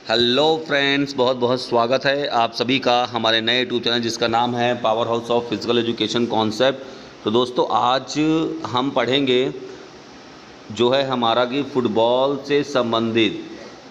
Hello friends, बहुत बहुत स्वागत है आप सभी का हमारे नए यूट्यूब चैनल जिसका नाम है power house of physical education concept. तो दोस्तों, आज हम पढ़ेंगे जो है हमारा कि फ़ुटबॉल से संबंधित,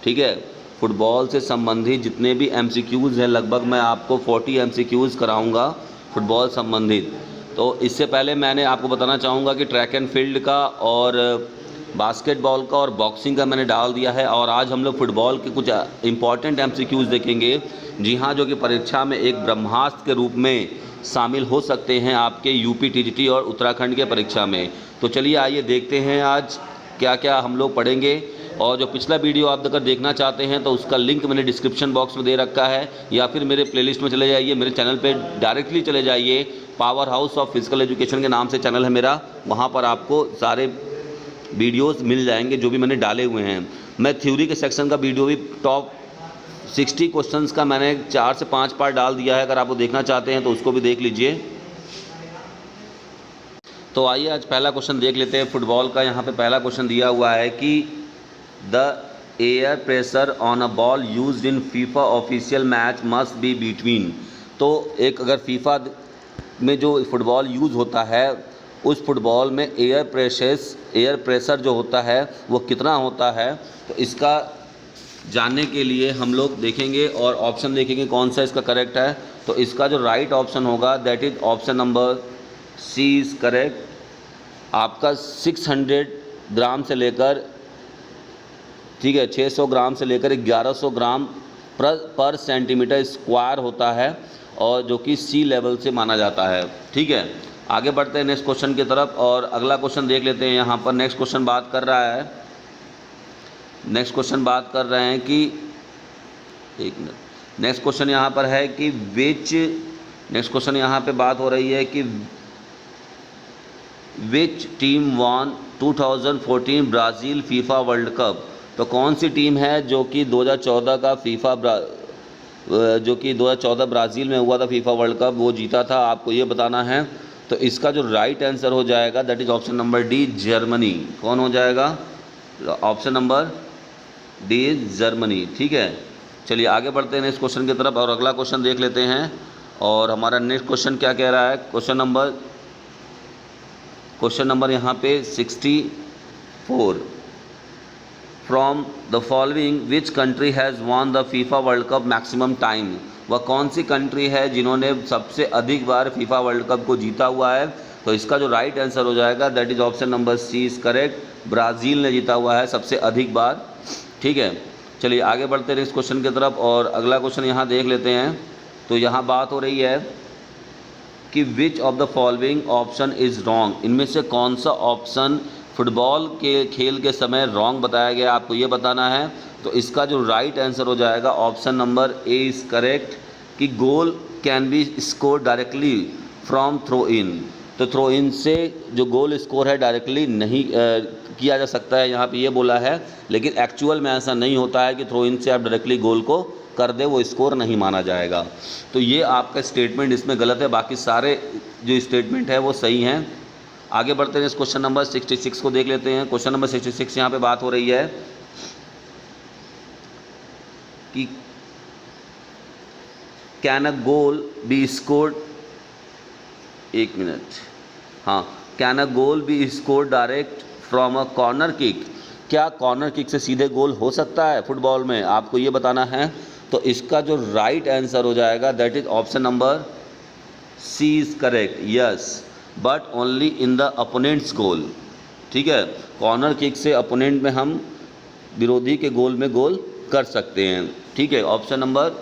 ठीक है, फ़ुटबॉल से संबंधित जितने भी एमसीक्यूज़ हैं, लगभग मैं आपको 40 एमसीक्यूज़ कराऊंगा फ़ुटबॉल संबंधित। तो इससे पहले मैंने आपको बताना चाहूँगा कि ट्रैक एंड फील्ड का और बास्केटबॉल का और बॉक्सिंग का मैंने डाल दिया है, और आज हम लोग फ़ुटबॉल के कुछ इंपॉर्टेंट एमसीक्यूज़ देखेंगे। जी हाँ, जो कि परीक्षा में एक ब्रह्मास्त्र के रूप में शामिल हो सकते हैं आपके यूपी टीजीटी और उत्तराखंड के परीक्षा में। तो चलिए आइए देखते हैं आज क्या क्या हम लोग पढ़ेंगे। और जो पिछला वीडियो आप अगर देखना चाहते हैं तो उसका लिंक मैंने डिस्क्रिप्शन बॉक्स में दे रखा है, या फिर मेरे प्लेलिस्ट में चले जाइए, मेरे चैनल पे डायरेक्टली चले जाइए। Power house of physical education के नाम से चैनल है मेरा, वहाँ पर आपको सारे वीडियोस मिल जाएंगे जो भी मैंने डाले हुए हैं। मैं थ्योरी के सेक्शन का वीडियो भी टॉप 60 क्वेश्चंस का मैंने 4 से 5 पार्ट डाल दिया है, अगर आप वो देखना चाहते हैं तो उसको भी देख लीजिए। तो आइए आज पहला क्वेश्चन देख लेते हैं फुटबॉल का। यहाँ पे पहला क्वेश्चन दिया हुआ है कि the air pressure on a ball used in FIFA official match must be between. तो एक अगर फीफा में जो फुटबॉल यूज़ होता है उस फुटबॉल में एयर प्रेशर जो होता है वो कितना होता है, तो इसका जानने के लिए हम लोग देखेंगे और ऑप्शन देखेंगे कौन सा इसका करेक्ट है। तो इसका जो राइट ऑप्शन होगा that is option number C is correct. आपका 600 ग्राम से लेकर, ठीक है, 600 ग्राम से लेकर 1100 ग्राम पर सेंटीमीटर स्क्वायर होता है, और जो कि सी लेवल से माना जाता है। ठीक है, आगे बढ़ते हैं नेक्स्ट क्वेश्चन की तरफ और अगला क्वेश्चन देख लेते हैं। यहाँ पर नेक्स्ट क्वेश्चन बात कर रहा है, नेक्स्ट क्वेश्चन बात कर रहे हैं कि एक मिनट, नेक्स्ट क्वेश्चन यहाँ पर है कि नेक्स्ट क्वेश्चन यहाँ पे बात हो रही है कि which team von 2014 Brazil FIFA world cup. तो कौन सी टीम है जो कि 2014 का जो कि 2014 ब्राज़ील में हुआ था फीफा वर्ल्ड कप, वो जीता था, आपको ये बताना है। तो इसका जो राइट आंसर हो जाएगा that is option number D, Germany. कौन हो जाएगा? Option number D is Germany. ठीक है, चलिए आगे बढ़ते हैं नेक्स्ट क्वेश्चन की तरफ और अगला क्वेश्चन देख लेते हैं। और हमारा नेक्स्ट क्वेश्चन क्या कह रहा है? क्वेश्चन नंबर यहाँ पे 64। From the following which country has won the FIFA world cup maximum time. वह कौन सी कंट्री है जिन्होंने सबसे अधिक बार फीफा वर्ल्ड कप को जीता हुआ है? तो इसका जो राइट आंसर हो जाएगा that is option number C is correct. Brazil ने जीता हुआ है सबसे अधिक बार। ठीक है, चलिए आगे बढ़ते हैं नेक्स्ट क्वेश्चन की तरफ और अगला क्वेश्चन यहाँ देख लेते हैं। तो यहाँ बात हो रही है कि which of the following option is wrong. इनमें से कौन सा ऑप्शन फुटबॉल के खेल के समय रॉन्ग बताया गया, आपको ये बताना है। तो इसका जो राइट आंसर हो जाएगा option number A is correct कि goal can be score directly from throw in. तो थ्रो इन से जो गोल स्कोर है डायरेक्टली नहीं किया जा सकता है, यहाँ पे ये बोला है, लेकिन एक्चुअल में ऐसा नहीं होता है कि थ्रो इन से आप डायरेक्टली गोल को कर दे, वो स्कोर नहीं माना जाएगा। तो ये आपका स्टेटमेंट इसमें गलत है, बाकी सारे जो स्टेटमेंट है वो सही हैं। आगे बढ़ते हैं इस क्वेश्चन नंबर 66 को देख लेते हैं। क्वेश्चन नंबर 66 यहाँ पे बात हो रही है कि can a goal B scored, एक मिनट, हाँ, can a goal B scored direct from a corner kick. क्या कॉर्नर किक से सीधे गोल हो सकता है फुटबॉल में, आपको ये बताना है। तो इसका जो राइट आंसर हो जाएगा that is option number C is correct, yes, but only in the opponent's goal. ठीक है, कॉर्नर किक से अपोनेंट में हम विरोधी के गोल में गोल कर सकते हैं। ठीक है, ऑप्शन नंबर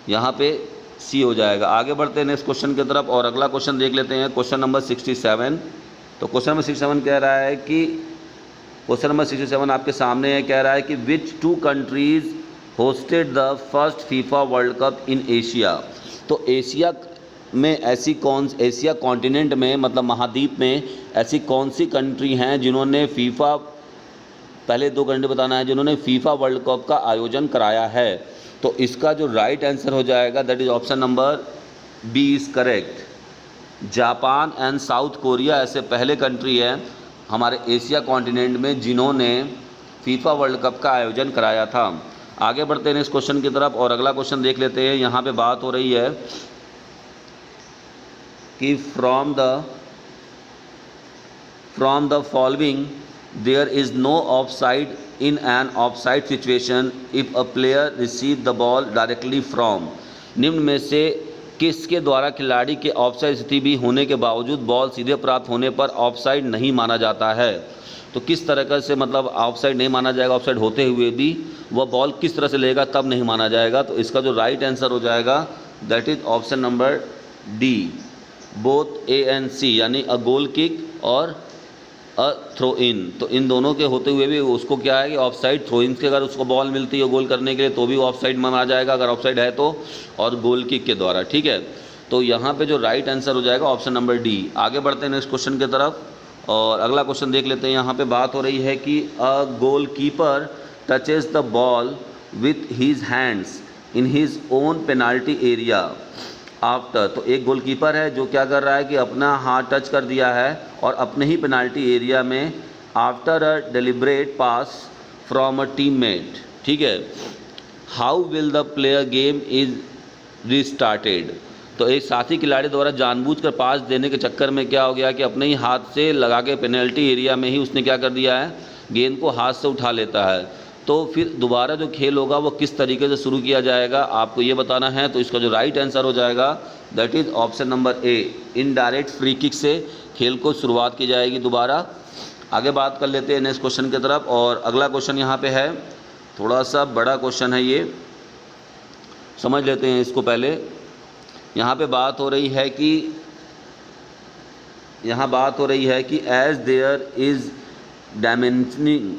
यहाँ पे सी हो जाएगा। आगे बढ़ते हैं नेक्स्ट क्वेश्चन की तरफ और अगला क्वेश्चन देख लेते हैं, क्वेश्चन नंबर 67। तो क्वेश्चन नंबर 67 कह रहा है कि क्वेश्चन नंबर 67 आपके सामने है, कह रहा है कि which two countries hosted the first FIFA world cup in Asia. तो एशिया में एशिया कॉन्टिनेंट में, मतलब महाद्वीप में ऐसी कौन सी कंट्री हैं जिन्होंने फीफा, पहले 2 कंट्री बताना है जिन्होंने फीफा वर्ल्ड कप का आयोजन कराया है। तो इसका जो राइट आंसर हो जाएगा that is option number B is correct. Japan and South Korea ऐसे पहले कंट्री हैं हमारे एशिया कॉन्टिनेंट में जिन्होंने फीफा वर्ल्ड कप का आयोजन कराया था। आगे बढ़ते हैं नेक्स्ट क्वेश्चन की तरफ और अगला क्वेश्चन देख लेते हैं। यहाँ पे बात हो रही है कि from the following there is no offside in an offside situation if a player receive the ball directly from. निम्न में से किसके द्वारा खिलाड़ी के ऑफसाइड स्थिति भी होने के बावजूद बॉल सीधे प्राप्त होने पर ऑफसाइड नहीं माना जाता है। तो किस तरह से मतलब ऑफसाइड नहीं माना जाएगा, ऑफसाइड होते हुए भी वह बॉल किस तरह से लेगा तब नहीं माना जाएगा। तो इसका जो राइट आंसर हो जाएगा that is option number D, both A and C, यानी अ गोल किक और अ थ्रो इन। तो इन दोनों के होते हुए भी उसको क्या है कि ऑफसाइड, थ्रो इन के अगर उसको बॉल मिलती है गोल करने के लिए तो भी ऑफसाइड माना जाएगा अगर ऑफसाइड है तो, और गोल किक के द्वारा। ठीक है, तो यहाँ पे जो राइट आंसर हो जाएगा ऑप्शन नंबर डी। आगे बढ़ते हैं नेक्स्ट क्वेश्चन की तरफ और अगला क्वेश्चन देख लेते हैं। यहाँ पे बात हो रही है कि a goal keeper touches the ball with his hands in his own penalty area after. तो एक गोलकीपर है जो क्या कर रहा है कि अपना हाथ टच कर दिया है और अपने ही पेनाल्टी एरिया में after a deliberate pass from a teammate. ठीक है, how will the player game is restarted. तो एक साथी खिलाड़ी द्वारा जानबूझकर पास देने के चक्कर में क्या हो गया कि अपने ही हाथ से लगा के पेनल्टी एरिया में ही उसने क्या कर दिया है, गेंद को हाथ से उठा लेता है। तो फिर दोबारा जो खेल होगा वो किस तरीके से शुरू किया जाएगा आपको ये बताना है। तो इसका जो राइट आंसर हो जाएगा that is option number A, indirect free kick से खेल को शुरुआत की जाएगी दोबारा। आगे बात कर लेते हैं नेक्स्ट क्वेश्चन की तरफ और अगला क्वेश्चन यहाँ पे है, थोड़ा सा बड़ा क्वेश्चन है ये, समझ लेते हैं इसको पहले। यहाँ पे बात हो रही है कि as there is diminishing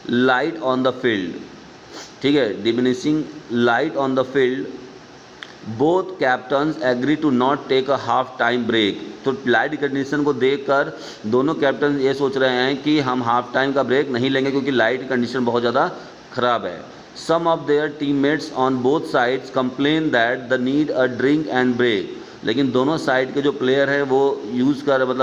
light on the field. ठीक है, diminishing light on the field, both captains agree to not take a half time break. तो लाइट कंडीशन को देखकर दोनों कैप्टन ये सोच रहे हैं कि हम हाफ टाइम का ब्रेक नहीं लेंगे क्योंकि लाइट कंडीशन बहुत ज़्यादा ख़राब है। Some of their teammates on both sides complain that the need a drink and break. लेकिन दोनों साइड के जो प्लेयर हैं वो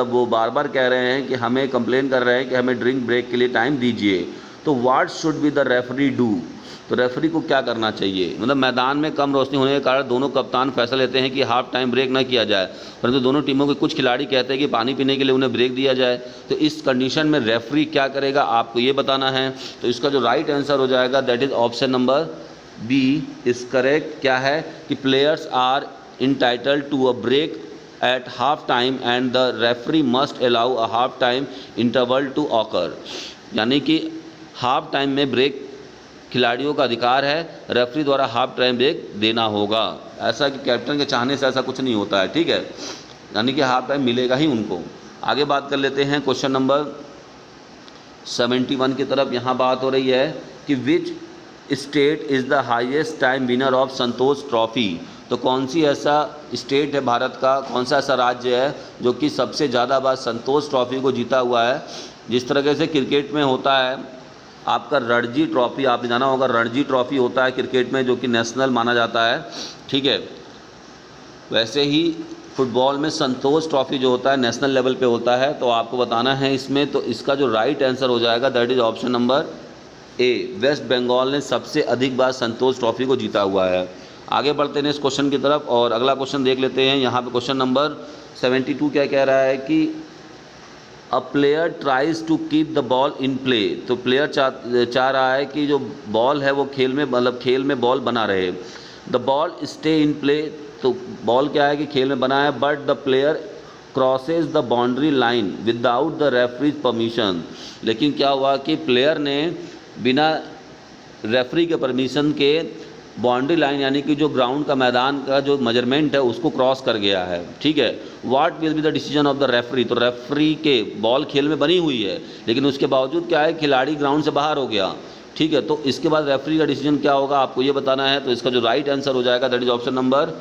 वो बार बार कह रहे हैं कि हमें कंप्लेन कर रहे हैं कि हमें ड्रिंक ब्रेक के लिए टाइम दीजिए। तो what should be the referee do. तो रेफरी को क्या करना चाहिए, मतलब मैदान में कम रोशनी होने के कारण दोनों कप्तान फैसला लेते हैं कि हाफ टाइम ब्रेक ना किया जाए, परंतु दोनों टीमों के कुछ खिलाड़ी कहते हैं कि पानी पीने के लिए उन्हें ब्रेक दिया जाए। तो इस कंडीशन में रेफरी क्या करेगा आपको ये बताना है। तो इसका जो राइट आंसर हो जाएगा that is option number B is correct. क्या है कि players are entitled to a break at half time and the referee must allow a half time interval to occur. यानी कि हाफ टाइम में break खिलाड़ियों का अधिकार है, रेफरी द्वारा हाफ टाइम ब्रेक देना होगा। ऐसा कि कैप्टन के चाहने से ऐसा कुछ नहीं होता है। ठीक है, यानी कि हाफ टाइम मिलेगा ही उनको। आगे बात कर लेते हैं क्वेश्चन नंबर 71 की तरफ। यहाँ बात हो रही है कि which state is the highest time winner of Santosh trophy. तो कौन सी ऐसा स्टेट है भारत का, कौन सा ऐसा राज्य है जो कि सबसे ज़्यादा बार संतोष ट्रॉफी को जीता हुआ है। जिस तरह से क्रिकेट में होता है आपका रणजी ट्रॉफी, आपने जाना होगा रणजी ट्रॉफी होता है क्रिकेट में जो कि नेशनल माना जाता है। ठीक है, वैसे ही फुटबॉल में संतोष ट्रॉफी जो होता है नेशनल लेवल पे होता है। तो आपको बताना है इसमें, तो इसका जो राइट आंसर हो जाएगा that is option number A, West Bengal ने सबसे अधिक बार संतोष ट्रॉफी को जीता हुआ है। आगे बढ़ते हैं इस क्वेश्चन की तरफ और अगला क्वेश्चन देख लेते हैं। यहाँ पे क्वेश्चन नंबर 72 क्या कह रहा है कि a player tries to keep the ball in play. तो प्लेयर चाह रहा है कि जो बॉल है वो खेल में बॉल बना रहे, the ball stay in play. तो बॉल क्या है कि खेल में बना है, but the player crosses the boundary line without the referees permission. लेकिन क्या हुआ कि प्लेयर ने बिना रेफरी के परमिशन के बाउंड्री लाइन यानी कि जो ग्राउंड का मैदान का जो मेजरमेंट है उसको क्रॉस कर गया है। ठीक है, what will be the decision of the referee. तो रेफरी के बॉल खेल में बनी हुई है लेकिन उसके बावजूद क्या है खिलाड़ी ग्राउंड से बाहर हो गया। ठीक है, तो इसके बाद रेफरी का डिसीजन क्या होगा आपको ये बताना है। तो इसका जो राइट आंसर हो जाएगा that is option number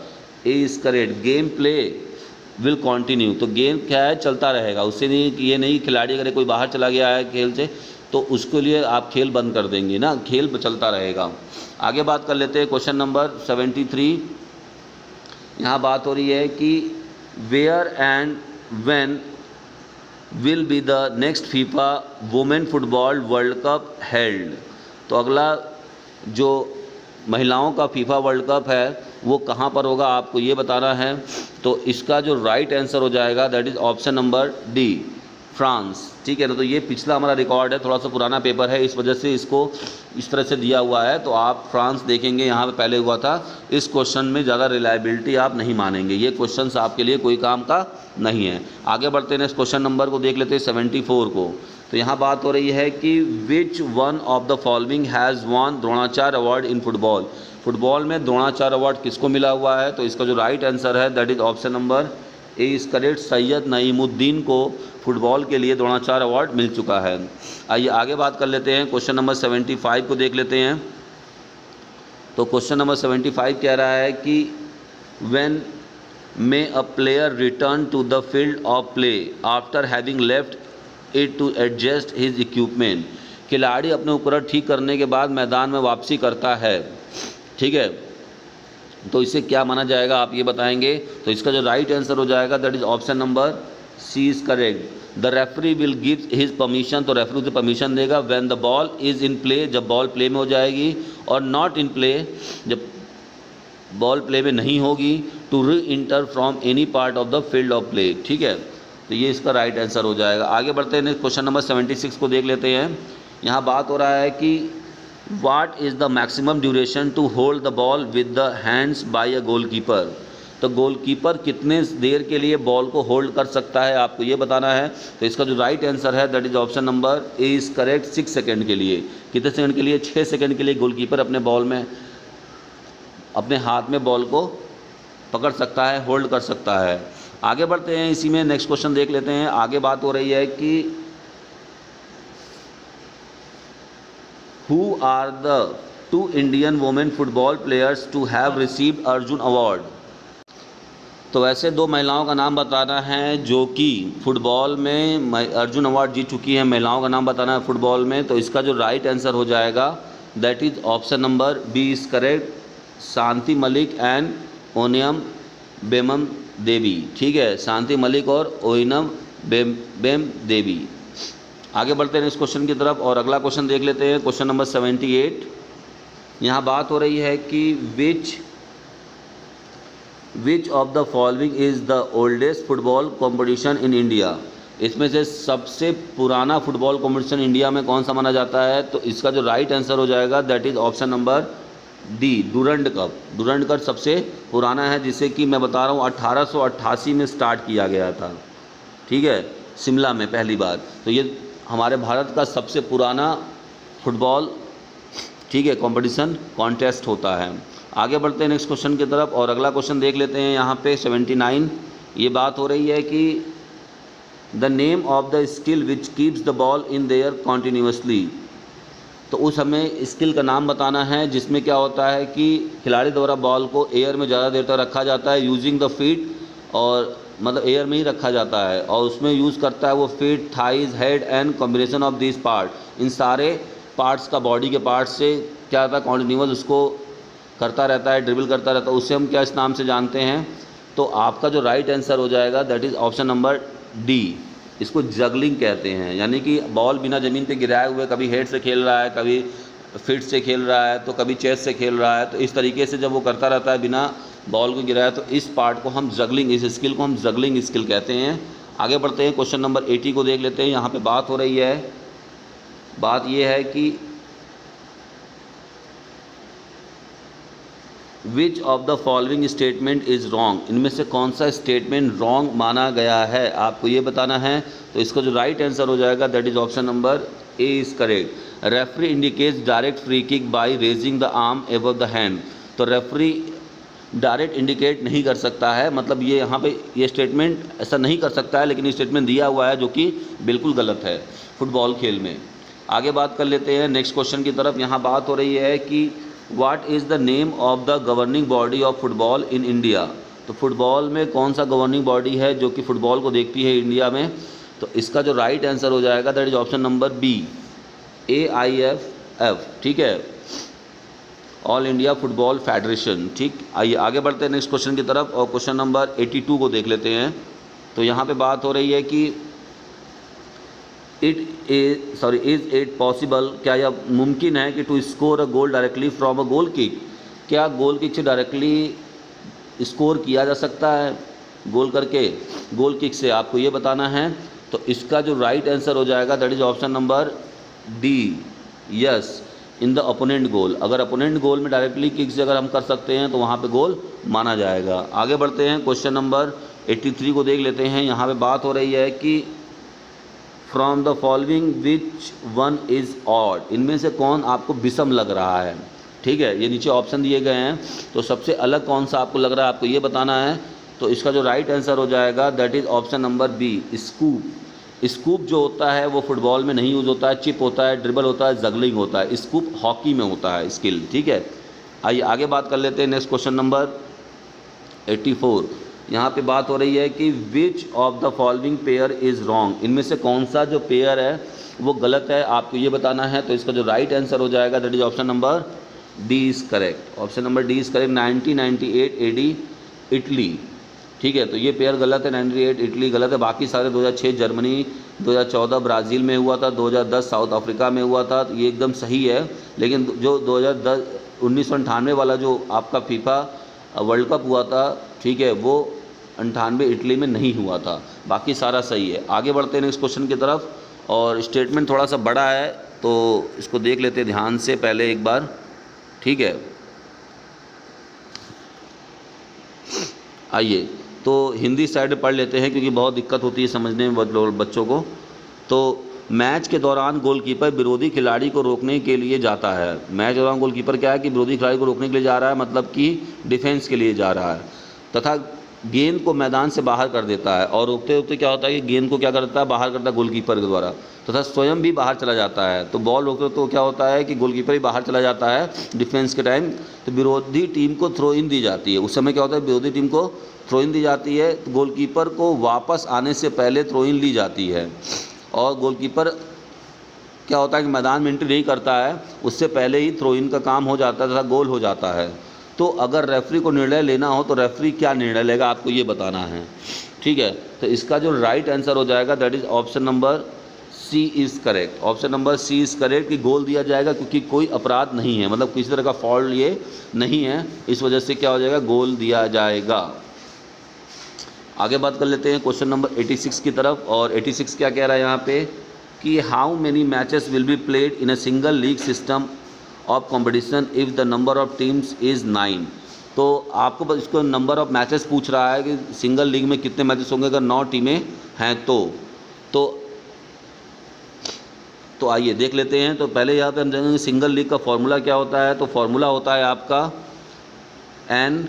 A is correct, game play will continue. तो गेम क्या है चलता रहेगा, उससे नहीं कि ये नहीं खिलाड़ी अगर कोई बाहर चला गया है खेल से तो उसके लिए आप खेल बंद कर देंगे ना, खेल चलता रहेगा। आगे बात कर लेते हैं क्वेश्चन नंबर 73। यहाँ बात हो रही है कि where and when will be the next FIFA women football world cup held. तो अगला जो महिलाओं का फीफा वर्ल्ड कप है वो कहाँ पर होगा, आपको ये बताना है। तो इसका जो राइट आंसर हो जाएगा that is option number D, France. ठीक है ना, तो ये पिछला हमारा रिकॉर्ड है, थोड़ा सा पुराना पेपर है, इस वजह से इसको इस तरह से दिया हुआ है। तो आप फ्रांस देखेंगे, यहाँ पे पहले हुआ था। इस क्वेश्चन में ज़्यादा रिलायबिलिटी आप नहीं मानेंगे, ये क्वेश्चन आपके लिए कोई काम का नहीं है। आगे बढ़ते हैं, नेक्स्ट क्वेश्चन नंबर को देख लेते हैं 74 को। तो यहाँ बात हो रही है कि which one of the following has won Dronacharya award in football. Football में द्रोणाचार्य अवार्ड किसको मिला हुआ है, तो इसका जो राइट आंसर है that is option number A is correct, Syed Naimuddin को फुटबॉल के लिए द्रोणाचार्य अवार्ड मिल चुका है। आइए आगे बात कर लेते हैं, क्वेश्चन नंबर 75 को देख लेते हैं। तो क्वेश्चन नंबर 75 कह रहा है कि when may a player return to the field of play after having left it to adjust his equipment. खिलाड़ी अपने उपकरण ठीक करने के बाद मैदान में वापसी करता है, ठीक है, तो इसे क्या माना जाएगा, आप ये बताएंगे। तो इसका जो राइट आंसर हो जाएगा that is option number C is correct. The referee will give his permission, तो रेफरी उसे परमिशन देगा when the ball is in play, जब बॉल प्ले में हो जाएगी, और नॉट इन प्ले, जब बॉल प्ले में नहीं होगी, to reenter from any part of the field of play. ठीक है, तो ये इसका राइट आंसर हो जाएगा। आगे बढ़ते हैं, क्वेश्चन नंबर 76 को देख लेते हैं। यहाँ बात हो रहा है कि what is the maximum duration to hold the ball with the hands by a goalkeeper. तो गोलकीपर कितने देर के लिए बॉल को होल्ड कर सकता है, आपको ये बताना है। तो इसका जो राइट आंसर है that is option number A is correct, 6 second के लिए। कितने सेकंड के लिए, 6 सेकंड के लिए गोलकीपर अपने बॉल में, अपने हाथ में बॉल को पकड़ सकता है, होल्ड कर सकता है। आगे बढ़ते हैं, इसी में नेक्स्ट क्वेश्चन देख लेते हैं। आगे बात हो रही है कि Who are the 2 Indian women football players to have received Arjun award. तो ऐसे 2 महिलाओं का नाम बताना है जो कि फुटबॉल में अर्जुन अवार्ड जीत चुकी हैं। महिलाओं का नाम बताना है फुटबॉल में। तो इसका जो राइट आंसर हो जाएगा that is option number B is correct, Shanti Malik and Oinam Bembem Devi. ठीक है, शांति मलिक और ओइनम बेम देवी। आगे बढ़ते हैं इस क्वेश्चन की तरफ और अगला क्वेश्चन देख लेते हैं, क्वेश्चन नंबर 78। यहाँ बात हो रही है कि which of the following is the oldest football competition in India. इसमें से सबसे पुराना फुटबॉल कॉम्पिटिशन इंडिया में कौन सा माना जाता है। तो इसका जो राइट आंसर हो जाएगा that is option number D, Durand cup. Durand cup सबसे पुराना है, जिसे कि मैं बता रहा हूँ 1888 में स्टार्ट किया गया था। ठीक है, शिमला में पहली बार। तो ये हमारे भारत का सबसे पुराना फुटबॉल, ठीक है, कंपटीशन कॉन्टेस्ट होता है। आगे बढ़ते हैं नेक्स्ट क्वेश्चन की तरफ और अगला क्वेश्चन देख लेते हैं। यहाँ पे 79 ये बात हो रही है कि the name of the skill which keeps the ball in their continuously. तो उस हमें स्किल का नाम बताना है जिसमें क्या होता है कि खिलाड़ी द्वारा बॉल को एयर में ज़्यादा देर तक रखा जाता है यूजिंग द फीट, और मतलब एयर में ही रखा जाता है, और उसमें यूज़ करता है वो feet, thighs, head and combination of this part. इन सारे पार्ट्स का, बॉडी के पार्ट्स से क्या होता है, कॉन्टिन्यूस उसको करता रहता है, ड्रिबल करता रहता है। उससे हम क्या इस नाम से जानते हैं। तो आपका जो राइट आंसर हो जाएगा that is option number D, इसको जगलिंग कहते हैं। यानी कि बॉल बिना ज़मीन पे गिराए हुए कभी हेड से खेल रहा है, कभी फिट से खेल रहा है, तो कभी चेस्ट से खेल रहा है। तो इस तरीके से जब वो करता रहता है बिना बॉल को गिराया, तो इस पार्ट को हम जगलिंग, इस स्किल को हम जगलिंग स्किल कहते हैं। आगे बढ़ते हैं, क्वेश्चन नंबर 80 को देख लेते हैं। यहाँ पे बात हो रही है, बात ये है कि which of the following statement is wrong. इनमें से कौन सा स्टेटमेंट रॉन्ग माना गया है, आपको ये बताना है। तो इसका जो राइट आंसर हो जाएगा that is option number A is correct. Referee indicates direct free kick by raising the arm above the hand. तो रेफरी डायरेक्ट इंडिकेट नहीं कर सकता है, मतलब ये यहाँ पे ये स्टेटमेंट ऐसा नहीं कर सकता है, लेकिन ये स्टेटमेंट दिया हुआ है जो कि बिल्कुल गलत है फुटबॉल खेल में। आगे बात कर लेते हैं नेक्स्ट क्वेश्चन की तरफ। यहाँ बात हो रही है कि what is the name of the governing body of football in India. तो फुटबॉल में कौन सा गवर्निंग बॉडी है जो कि फुटबॉल को देखती है इंडिया में। तो इसका जो राइट आंसर हो जाएगा that is option number B, AIFF। ठीक है, ऑल इंडिया फुटबॉल फेडरेशन। ठीक, आइए आगे बढ़ते हैं नेक्स्ट क्वेश्चन की तरफ और क्वेश्चन नंबर 82 को देख लेते हैं। तो यहाँ पे बात हो रही है कि इज़ इट पॉसिबल, क्या यह मुमकिन है कि to score a goal directly from a goal kick. क्या गोल किक से डायरेक्टली स्कोर किया जा सकता है गोल करके? गोल किक से आपको ये बताना है। तो इसका जो राइट आंसर हो जाएगा that is option number D, yes, in the opponent goal. अगर अपोनेंट गोल में डायरेक्टली किक से अगर हम कर सकते हैं तो वहाँ पे गोल माना जाएगा। आगे बढ़ते हैं, क्वेश्चन नंबर 83 को देख लेते हैं। यहाँ पे बात हो रही है कि from the following which one is odd, इनमें से कौन आपको विषम लग रहा है? ठीक है, ये नीचे ऑप्शन दिए गए हैं, तो सबसे अलग कौन सा आपको लग रहा है आपको ये बताना है। तो इसका जो राइट आंसर हो जाएगा that is option number B, scoop. Scoop जो होता है वो फुटबॉल में नहीं यूज़ होता है, चिप होता है, ड्रिबल होता है, जगलिंग होता है। स्कूप हॉकी में होता है स्किल। ठीक है, आइए आगे बात कर लेते हैं। नेक्स्ट क्वेश्चन नंबर 84, यहाँ पे बात हो रही है कि which of the following pair is wrong, इनमें से कौन सा जो पेयर है वो गलत है आपको ये बताना है। तो इसका जो राइट आंसर हो जाएगा that is option number D is correct. Option number D is correct. 1998 AD Italy, ठीक है, तो ये पेयर गलत है। 98 इटली गलत है। बाकी सारे 2006 जर्मनी, 2014 ब्राज़ील में हुआ था, 2010 साउथ अफ्रीका में हुआ था, तो ये एकदम सही है। लेकिन जो 1998 वाला जो आपका फीफा वर्ल्ड कप हुआ था, ठीक है, वो 98 इटली में नहीं हुआ था। बाकी सारा सही है। आगे बढ़ते हैं नेक्स्ट क्वेश्चन की तरफ, और स्टेटमेंट थोड़ा सा बड़ा है तो इसको देख लेते हैं ध्यान से पहले एक बार। ठीक है, आइए तो हिंदी साइड पढ़ लेते हैं क्योंकि बहुत दिक्कत होती है समझने में बच्चों को। तो मैच के दौरान गोलकीपर विरोधी खिलाड़ी को रोकने के लिए जाता है। मैच के दौरान गोलकीपर क्या है कि विरोधी खिलाड़ी को रोकने के लिए जा रहा है, मतलब कि डिफेंस के लिए जा रहा है, तथा गेंद को मैदान से बाहर कर देता है। और रोकते रोकते क्या होता है कि गेंद को क्या करता है, बाहर करता है गोलकीपर के द्वारा, तथा स्वयं भी बाहर चला जाता है। तो बॉल रोकते तो क्या होता है कि गोलकीपर ही बाहर चला जाता है डिफेंस के टाइम, तो विरोधी टीम को थ्रो इन दी जाती है। उस समय क्या होता है, विरोधी टीम को थ्रो इन दी जाती है, तो गोलकीपर को वापस आने से पहले थ्रो इन ली जाती है। और गोलकीपर क्या होता है कि मैदान में एंट्री नहीं करता है, उससे पहले ही थ्रो इन का काम हो जाता है तथा गोल हो जाता है। तो अगर रेफरी को निर्णय लेना हो तो रेफरी क्या निर्णय लेगा आपको ये बताना है। ठीक है, तो इसका जो राइट आंसर हो जाएगा that is option number C is correct. Option number C is correct कि गोल दिया जाएगा क्योंकि कोई अपराध नहीं है, मतलब किसी तरह का फॉल्ट ये नहीं है, इस वजह से क्या हो जाएगा, गोल दिया जाएगा। आगे बात कर लेते हैं क्वेश्चन नंबर 86 की तरफ। और 86 क्या कह रहा है यहाँ पे कि how many matches will be played in a single league system of competition if the number of teams is 9। तो आपको बस इसको नंबर ऑफ मैचेस पूछ रहा है कि सिंगल लीग में कितने मैचेस होंगे अगर 9 टीमें हैं तो आइए देख लेते हैं। तो पहले यहाँ पे हम जानेंगे सिंगल लीग का फॉर्मूला क्या होता है। तो फॉर्मूला होता है आपका n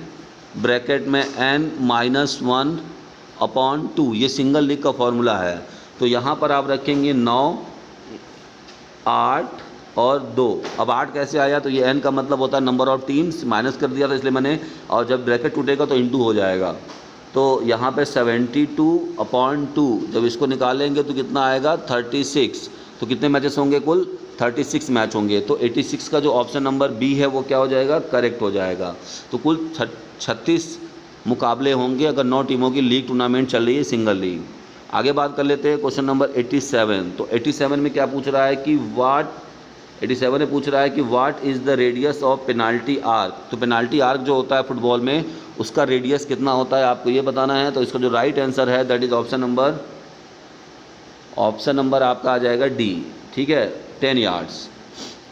ब्रैकेट में n-1/2, ये सिंगल लीग का फॉर्मूला है। तो यहाँ पर आप रखेंगे 9, 8 और 2। अब 8 कैसे आया, तो ये n का मतलब होता है नंबर ऑफ टीम्स, माइनस कर दिया था इसलिए मैंने, और जब ब्रैकेट टूटेगा तो इंटू हो जाएगा। तो यहाँ पे 72/2, जब इसको निकालेंगे तो कितना आएगा 36। तो कितने मैचेस होंगे, कुल 36 मैच होंगे। तो 86 का जो ऑप्शन नंबर बी है वो क्या हो जाएगा, करेक्ट हो जाएगा। तो कुल 36 मुकाबले होंगे अगर 9 टीमों की लीग टूर्नामेंट चल रही है, सिंगल लीग। आगे बात कर लेते हैं क्वेश्चन नंबर 87। तो 87 में क्या पूछ रहा है कि 87 में पूछ रहा है कि what is the radius of penalty arc. तो पेनाल्टी आर्क जो होता है फुटबॉल में, उसका रेडियस कितना होता है आपको ये बताना है। तो इसका जो राइट आंसर है दैट इज़ ऑप्शन नंबर आपका आ जाएगा डी। ठीक है, 10 यार्ड्स।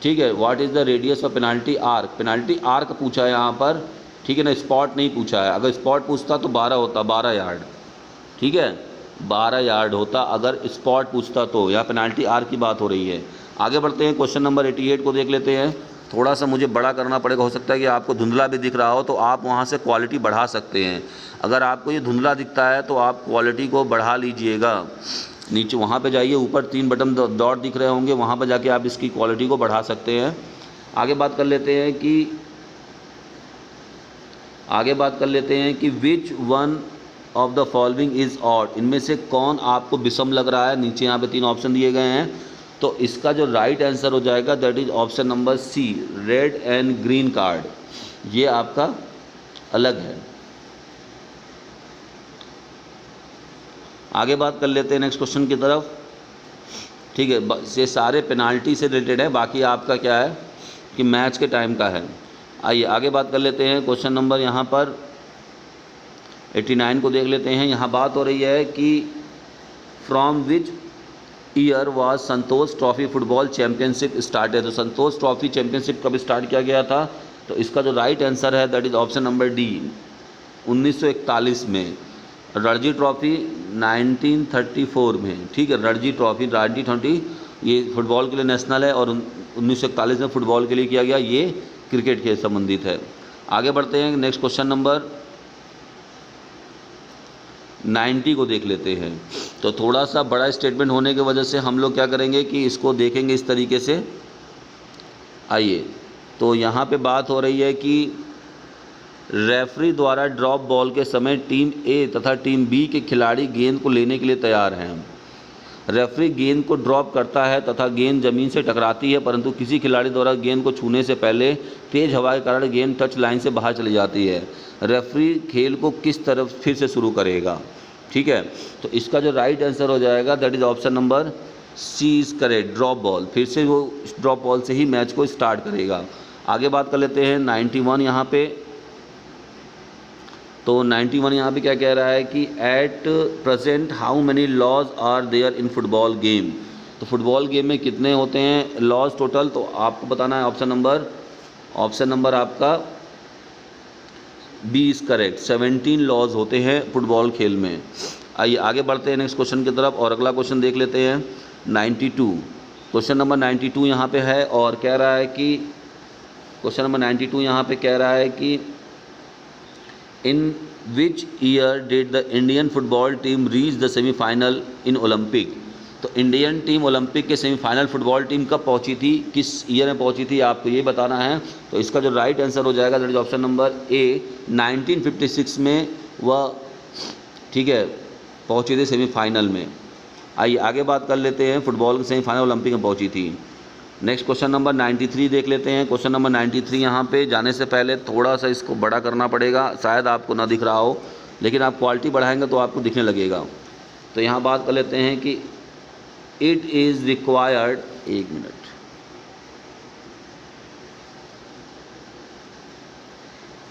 ठीक है, what is the radius of penalty arc. Penalty arc पूछा है यहाँ पर, ठीक है ना, स्पॉट नहीं पूछा है। अगर स्पॉट पूछता तो 12 होता, 12 यार्ड। ठीक है, 12 यार्ड होता अगर स्पॉट पूछता तो। यहाँ पेनाल्टी आर्क की बात हो रही है। आगे बढ़ते हैं, क्वेश्चन नंबर 88 को देख लेते हैं। थोड़ा सा मुझे बड़ा करना पड़ेगा, हो सकता है कि आपको धुंधला भी दिख रहा हो, तो आप वहाँ से क्वालिटी बढ़ा सकते हैं। अगर आपको ये धुंधला दिखता है तो आप क्वालिटी को बढ़ा लीजिएगा। नीचे वहाँ पे जाइए, ऊपर 3 बटन डॉट दिख रहे होंगे, वहाँ पर जाके आप इसकी क्वालिटी को बढ़ा सकते हैं। आगे बात कर लेते हैं कि which one of the following is odd, इनमें से कौन आपको विषम लग रहा है। नीचे यहाँ पे 3 ऑप्शन दिए गए हैं, तो इसका जो राइट आंसर हो जाएगा that is option number C, red and green card. ये आपका अलग है। आगे बात कर लेते हैं नेक्स्ट क्वेश्चन की तरफ। ठीक है, ये सारे पेनाल्टी से रिलेटेड है, बाकी आपका क्या है कि मैच के टाइम का है। आइए आगे बात कर लेते हैं। क्वेश्चन नंबर यहाँ पर 89 को देख लेते हैं। यहाँ बात हो रही है कि from which year was Santosh trophy football championship started. तो संतोष ट्रॉफी चैम्पियनशिप कब स्टार्ट किया गया था? तो इसका जो राइट आंसर है that is option number D, 1941 में। रणजी ट्रॉफी 1934 में, ठीक है। रणजी ट्रॉफी 1920 ये फुटबॉल के लिए नेशनल है और 1941 में फुटबॉल के लिए किया गया, ये क्रिकेट के संबंधित है। आगे बढ़ते हैं, नेक्स्ट क्वेश्चन नंबर 90 को देख लेते हैं। तो थोड़ा सा बड़ा स्टेटमेंट होने की वजह से हम लोग क्या करेंगे कि इसको देखेंगे इस तरीके से। आइए, तो यहाँ पे बात हो रही है कि रेफरी द्वारा ड्रॉप बॉल के समय टीम ए तथा टीम बी के खिलाड़ी गेंद को लेने के लिए तैयार हैं। रेफरी गेंद को ड्रॉप करता है तथा गेंद ज़मीन से टकराती है, परंतु किसी खिलाड़ी द्वारा गेंद को छूने से पहले तेज हवा के कारण गेंद टच लाइन से बाहर चली जाती है। रेफरी खेल को किस तरफ फिर से शुरू करेगा? ठीक है, तो इसका जो राइट आंसर हो जाएगा that is option number C is correct, drop ball. फिर से वो ड्रॉप बॉल से ही मैच को स्टार्ट करेगा। आगे बात कर लेते हैं 91 यहाँ पे। तो 91 यहाँ पे क्या कह रहा है कि at present how many laws are there in football game. तो फुटबॉल गेम में कितने होते हैं लॉज टोटल? तो आपको बताना है ऑप्शन नंबर आपका बी इज़ करेक्ट, 17 लॉज होते हैं फुटबॉल खेल में। आइए आगे बढ़ते हैं नेक्स्ट क्वेश्चन की तरफ और अगला क्वेश्चन देख लेते हैं 92। क्वेश्चन नंबर 92 यहाँ पे है और कह रहा है कि क्वेश्चन नंबर 92 यहाँ पे कह रहा है कि in which year did the Indian football team reach the semifinal in Olympic. तो इंडियन टीम ओलंपिक के सेमीफाइनल फुटबॉल टीम कब पहुंची थी, किस ईयर में पहुंची थी, आपको ये बताना है। तो इसका जो राइट आंसर हो जाएगा दैट इज ऑप्शन नंबर ए, 1956 में वह, ठीक है, पहुंची थी सेमीफाइनल में। आइए आगे बात कर लेते हैं, फुटबॉल के सेमीफाइनल ओलंपिक में पहुंची थी। नेक्स्ट क्वेश्चन नंबर 93 देख लेते हैं। क्वेश्चन नंबर 93 यहाँ पे जाने से पहले थोड़ा सा इसको बड़ा करना पड़ेगा, शायद आपको ना दिख रहा हो, लेकिन आप क्वालिटी बढ़ाएंगे तो आपको दिखने लगेगा। तो यहाँ बात कर लेते हैं कि इट इज़ रिक्वायर्ड, एक minute,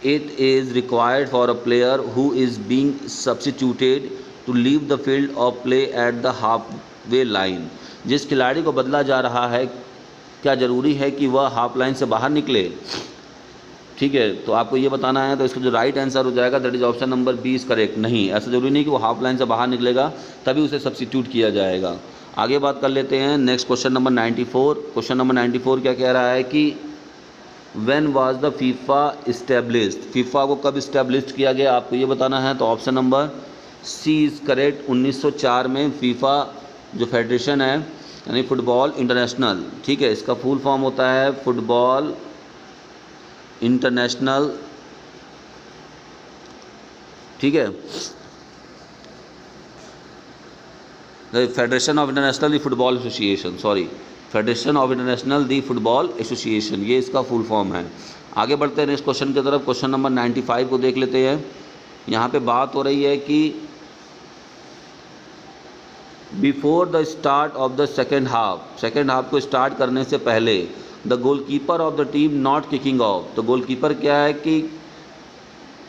it is required for a player who is being substituted to leave the field of play at the halfway line. जिस खिलाड़ी को बदला जा रहा है क्या ज़रूरी है कि वह हाफ लाइन से बाहर निकले? ठीक है, तो आपको ये बताना है। तो इसका जो राइट आंसर हो जाएगा that is option number B is correct. नहीं, ऐसा ज़रूरी नहीं कि वो हाफ लाइन से बाहर निकलेगा तभी उसे सब्स्टिट्यूट किया जाएगा। आगे बात कर लेते हैं next question number 94। Question number 94 क्या कह रहा है कि when was the FIFA established. FIFA को कब इस्टेब्लिश किया गया, आपको ये बताना है। तो option number C is correct, 1904 में फीफा जो फेडरेशन है यानी फुटबॉल इंटरनेशनल, ठीक है, इसका फुल फॉर्म होता है फुटबॉल इंटरनेशनल, ठीक है, federation of international the football association, sorry, federation of international the football association, ये इसका फुल फॉर्म है। आगे बढ़ते हैं नेक्स्ट क्वेश्चन की तरफ। क्वेश्चन नंबर 95 को देख लेते हैं। यहाँ पे बात हो रही है कि before the start of the second half को स्टार्ट करने से पहले the goalkeeper of the team not kicking off. तो गोलकीपर क्या है कि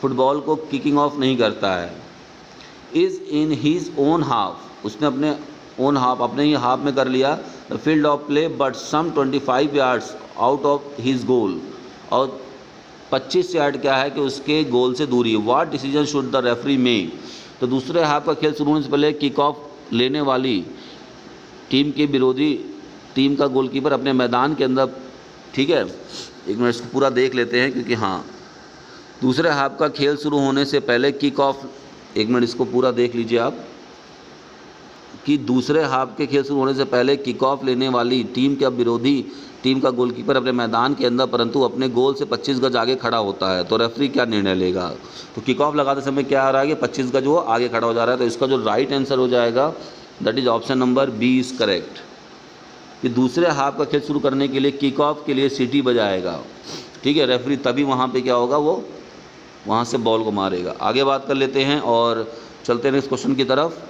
फुटबॉल को किकिंग ऑफ नहीं करता है। Is in his own half, उसने अपने ओन हाफ, अपने ही हाफ में कर लिया the field of play but some 25 yards out of his goal, और 25 यार्ड क्या है कि उसके गोल से दूरी है। What decision should the referee make. तो दूसरे हाफ का खेल शुरू होने से पहले किक ऑफ लेने वाली टीम के विरोधी टीम का गोलकीपर अपने मैदान के अंदर, ठीक है, एक मिनट इसको पूरा देख लेते हैं क्योंकि हाँ, दूसरे हाफ का खेल शुरू होने से पहले किक ऑफ, एक मिनट इसको पूरा देख लीजिए आप, कि दूसरे हाफ के खेल शुरू होने से पहले किक ऑफ लेने वाली टीम का विरोधी टीम का गोलकीपर अपने मैदान के अंदर परंतु अपने गोल से 25 गज आगे खड़ा होता है। तो रेफरी क्या निर्णय लेगा? तो किक ऑफ लगाते समय क्या आ रहा है कि 25 गज वो आगे खड़ा हो जा रहा है। तो इसका जो राइट आंसर हो जाएगा that is option number B is correct, कि दूसरे हाफ का खेल शुरू करने के लिए किक ऑफ के लिए सीटी बजाएगा, ठीक है, रेफरी, तभी वहाँ पर क्या होगा, वो वहाँ से बॉल को मारेगा। आगे बात कर लेते हैं और चलते हैं नेक्स्ट क्वेश्चन की तरफ।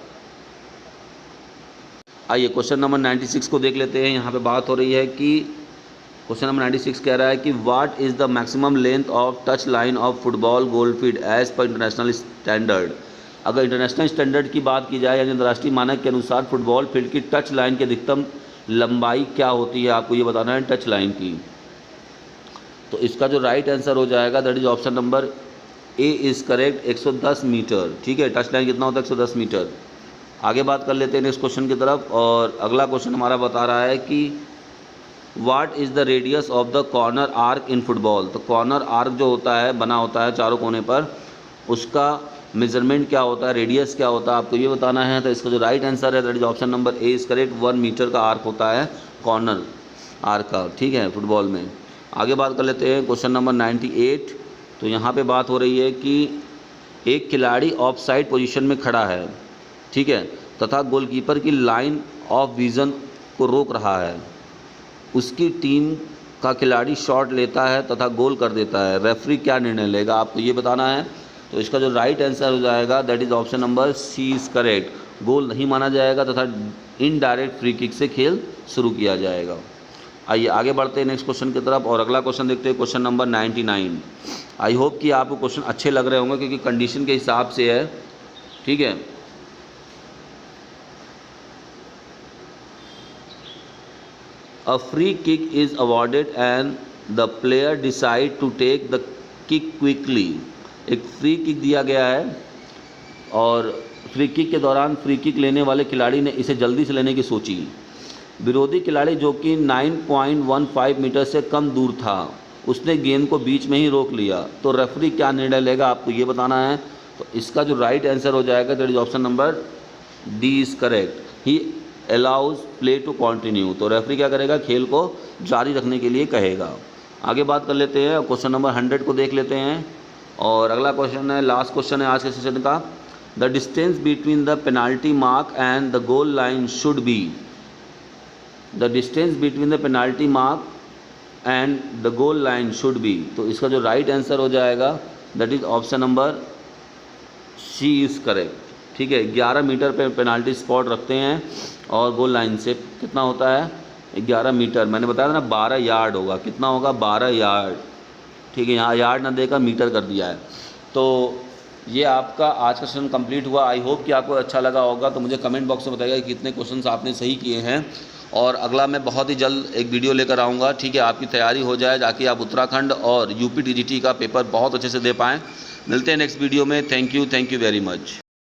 आइए क्वेश्चन नंबर 96 को देख लेते हैं। यहाँ पे बात हो रही है कि क्वेश्चन नंबर 96 कह रहा है कि what is the maximum length of touch line of football goal field as per international standard. अगर इंटरनेशनल स्टैंडर्ड की बात की जाए यानी अंतर्राष्ट्रीय मानक के अनुसार फुटबॉल फील्ड की टच लाइन की अधिकतम लंबाई क्या होती है, आपको ये बताना है टच लाइन की। तो इसका जो राइट आंसर हो जाएगा that is option number A is correct, 110 metre. ठीक है, टच लाइन कितना होता है, 110 मीटर। आगे बात कर लेते हैं नेक्स्ट क्वेश्चन की तरफ, और अगला क्वेश्चन हमारा बता रहा है कि what is the radius of the corner arc in football. तो कॉर्नर आर्क जो होता है, बना होता है चारों कोने पर, उसका मेजरमेंट क्या होता है, रेडियस क्या होता है, आपको ये बताना है। तो इसका जो राइट आंसर है that is option number A is correct, 1 metre का आर्क होता है कॉर्नर आर्क का। ठीक है, फुटबॉल में। आगे बात कर लेते हैं क्वेश्चन नंबर 98। तो यहाँ पे बात हो रही है कि एक खिलाड़ी ऑफ साइड पोजीशन में खड़ा है, ठीक है, तथा गोलकीपर की लाइन ऑफ विज़न को रोक रहा है। उसकी टीम का खिलाड़ी शॉट लेता है तथा गोल कर देता है, रेफरी क्या निर्णय लेगा, आपको ये बताना है। तो इसका जो राइट आंसर हो जाएगा that is option number C is correct, goal नहीं माना जाएगा तथा इनडायरेक्ट फ्री किक से खेल शुरू किया जाएगा। आइए आगे बढ़ते हैं नेक्स्ट क्वेश्चन की तरफ, और अगला क्वेश्चन देखते हैं, क्वेश्चन नंबर 99। आई होप कि आपको क्वेश्चन अच्छे लग रहे होंगे क्योंकि कंडीशन के हिसाब से है। ठीक है, a free kick is awarded and the player decide to take the kick quickly. एक फ्री किक दिया गया है और फ्री किक के दौरान फ्री किक लेने वाले खिलाड़ी ने इसे जल्दी से लेने की सोची। विरोधी खिलाड़ी जो कि 9.15 मीटर से कम दूर था, उसने गेंद को बीच में ही रोक लिया। तो रेफरी क्या निर्णय लेगा, आपको ये बताना है। तो इसका जो राइट आंसर हो जाएगा that is option number D is correct, he allows play to continue. तो रेफरी क्या करेगा, खेल को जारी रखने के लिए कहेगा। आगे बात कर लेते हैं, क्वेश्चन नंबर 100 को देख लेते हैं, और अगला क्वेश्चन है, लास्ट क्वेश्चन है आज के सेशन का। The distance between the penalty mark and the goal line should be. The distance between the penalty mark and the goal line should be. तो इसका जो राइट आंसर हो जाएगा that is option number C is correct. ठीक है, 11 metre पे penalty spot रखते हैं और गोल लाइन से कितना होता है, 11 मीटर। मैंने बताया था ना 12 यार्ड होगा, कितना होगा, 12 यार्ड। ठीक है, यहाँ यार्ड ना देकर मीटर कर दिया है। तो ये आपका आज का सेशन कंप्लीट हुआ। आई होप कि आपको अच्छा लगा होगा। तो मुझे कमेंट बॉक्स में बताइएगा कि कितने क्वेश्चंस आपने सही किए हैं, और अगला मैं बहुत ही जल्द एक वीडियो लेकर आऊँगा। ठीक है, आपकी तैयारी हो जाए ताकि आप उत्तराखंड और यूपी टीजीटी का पेपर बहुत अच्छे से दे पाएँ। मिलते हैं नेक्स्ट वीडियो में। Thank you very much.